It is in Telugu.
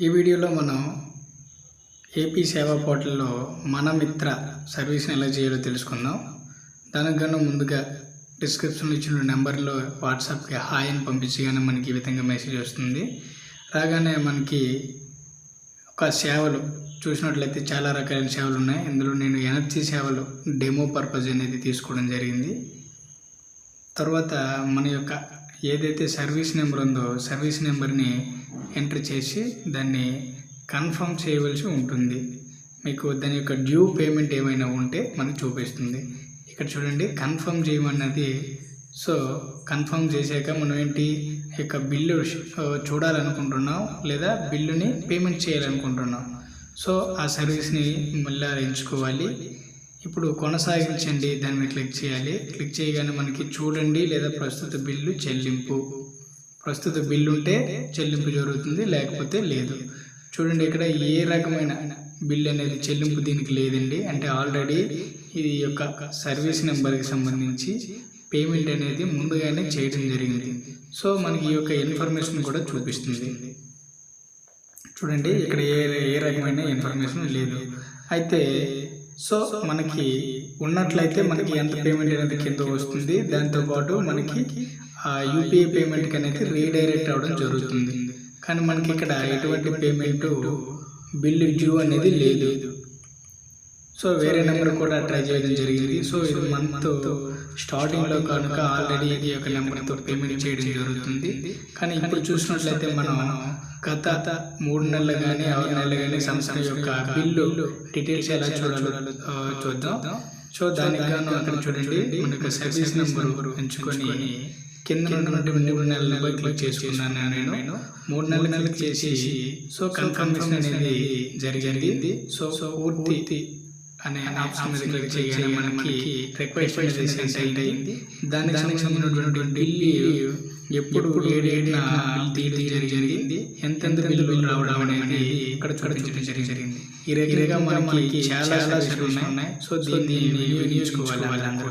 ఈ వీడియోలో మనం ఏపీ సేవా పోర్టల్లో మన మిత్ర సర్వీస్ని ఎలా చేయాలో తెలుసుకుందాం. దానికన్నా ముందుగా డిస్క్రిప్షన్లో ఇచ్చిన నెంబర్లో వాట్సాప్కి హాయ్ అని పంపించగానే మనకి ఈ విధంగా మెసేజ్ వస్తుంది. రాగానే మనకి ఒక సేవలు చూసినట్లయితే చాలా రకాలైన సేవలు ఉన్నాయి. ఇందులో నేను ఎనర్జీ సేవలు డెమో పర్పస్ అనేది తీసుకోవడం జరిగింది. తర్వాత మన యొక్క ఏదైతే సర్వీస్ నెంబర్ ఉందో సర్వీస్ నెంబర్ని ఎంటర్ చేసి దాన్ని కన్ఫర్మ్ చేయవలసి ఉంటుంది. మీకు దాని యొక్క డ్యూ పేమెంట్ ఏమైనా ఉంటే మనకు చూపిస్తుంది. ఇక్కడ చూడండి, కన్ఫర్మ్ చేయమన్నది. సో కన్ఫర్మ్ చేశాక మనం ఏంటి యొక్క బిల్లు చూడాలనుకుంటున్నాం లేదా బిల్లుని పేమెంట్ చేయాలనుకుంటున్నాం. సో ఆ సర్వీస్ని మళ్ళీ ఎంచుకోవాలి. ఇప్పుడు కొనసాగించండి దాని మీద క్లిక్ చేయాలి. క్లిక్ చేయగానే మనకి చూడండి లేదా ప్రస్తుత బిల్లు చెల్లింపు, ప్రస్తుత బిల్లు ఉంటే చెల్లింపు జరుగుతుంది, లేకపోతే లేదు. చూడండి, ఇక్కడ ఏ రకమైన బిల్ అనేది చెల్లింపు దీనికి లేదండి. అంటే ఆల్రెడీ ఇది యొక్క సర్వీస్ నెంబర్కి సంబంధించి పేమెంట్ అనేది ముందుగానే చేయడం జరిగింది. సో మనకి ఈ యొక్క ఇన్ఫర్మేషన్ కూడా చూపిస్తుంది. చూడండి, ఇక్కడ ఏ రకమైన ఇన్ఫర్మేషన్ లేదు. అయితే సో మనకి ఉన్నట్లయితే మనకి ఎంత పేమెంట్ అనేది కింద వస్తుంది. దాంతోపాటు మనకి యూపీఐ పేమెంట్కి అనేది రీడైరెక్ట్ అవ్వడం జరుగుతుంది. కానీ మనకి ఇక్కడ ఎటువంటి పేమెంట్ బిల్లు డ్యూ అనేది లేదు. సో వేరే నెంబర్ కూడా ట్రై చేయడం జరిగింది. సో ఇది మంత్ స్టార్టింగ్లో కనుక ఆల్రెడీ ఈ యొక్క నెంబర్తో పేమెంట్ చేయడం జరుగుతుంది. కానీ ఇప్పుడు చూసినట్లయితే మనం గత 3 నెలలు కానీ 6 నెలలు కానీ సంస్థ యొక్క బిల్లు డీటెయిల్స్ ఎలా చూడాలో చూద్దాం. సో దానికి గాను అక్కడ చూడండి, మనకు సర్వీస్ నెంబర్ ఎంచుకొని కింద నుండి 3 నెలలు క్లిక్ చేసుకున్నాను. నేను 3 నెలలకు చేసి సో కన్ఫర్మేషన్ అనేది జరిగింది. సో పూర్తి అనే ఆప్షన్ మీద క్లిక్ చేయగానే మనకి రిక్వెస్ట్ అనేది సెండ్ అయింది. దానికి సంబంధించినటువంటి బిల్లు ఎప్పుడు ఏ డేట్న తీయడం జరిగింది, ఎంతెంత బిల్లు రావడం అనేది ఇక్కడ చూపించడం జరిగింది. ఈ రకంగా మనకి చాలా ఉన్నాయి. సో దీన్ని వినియోగించుకోవాలి వాళ్ళందరూ.